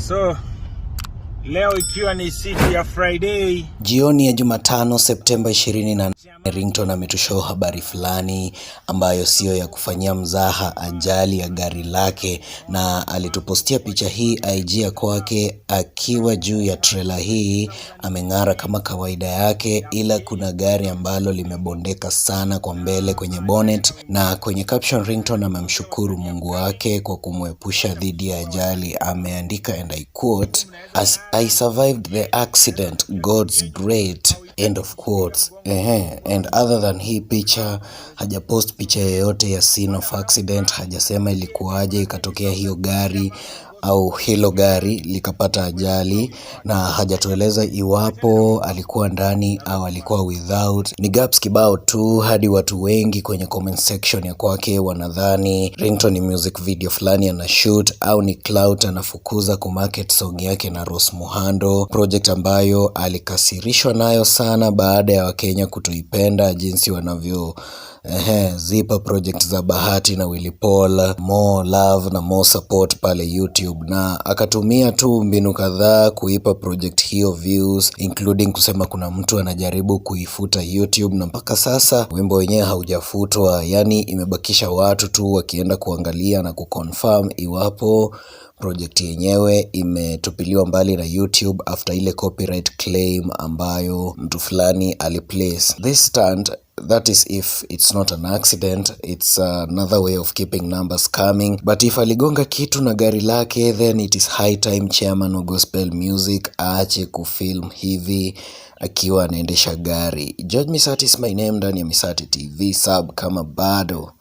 So leo ikiwa ni siku ya Friday, jioni ya Jumatano Septemba 24, Ringtone ametushow habari fulani ambayo sio ya kufanyia mzaha, ajali ya gari lake, na alitupostia picha hii IG ya kwake akiwa juu ya trailer hii. Ameng'ara kama kawaida yake, ila kuna gari ambalo limebondeka sana kwa mbele kwenye bonnet, na kwenye caption Ringtone amemshukuru Mungu wake kwa kumwepusha dhidi ya ajali. Ameandika and I quote, "As I survived the accident, God's great." End of quotes. And other than hii picha, hajapost picha yoyote ya scene of accident. Hajasema ilikuwaje ikatokea hiyo gari au hilo gari likapata ajali, na hajatueleza iwapo alikuwa ndani au alikuwa without. Ni gaps kibao tu, hadi watu wengi kwenye comment section ya kwake wanadhani Ringtone ni music video fulani ana shoot, au ni clout anafukuza kumarket song yake na Rose Muhando, project ambayo alikasirishwa nayo sana baada ya Wakenya kutoipenda jinsi wanavyo zipa project za Bahati na Willy Paul more love na more support pale YouTube, na akatumia tu mbinu kadhaa kuipa project hiyo views, including kusema kuna mtu anajaribu kuifuta YouTube, na mpaka sasa wimbo wenyewe haujafutwa. Yani imebakisha watu tu wakienda kuangalia na kuconfirm iwapo project yenyewe imetupiliwa mbali na YouTube after ile copyright claim ambayo mtu fulani aliplace. This stand, that is if it's not an accident, it's another way of keeping numbers coming. But if aligonga kitu na gari lake, then it is high time chairman wa gospel music aache kufilm hivi akiwa anaendesha gari. George Misati is my name, ndani ya Misati TV. Sub kama bado.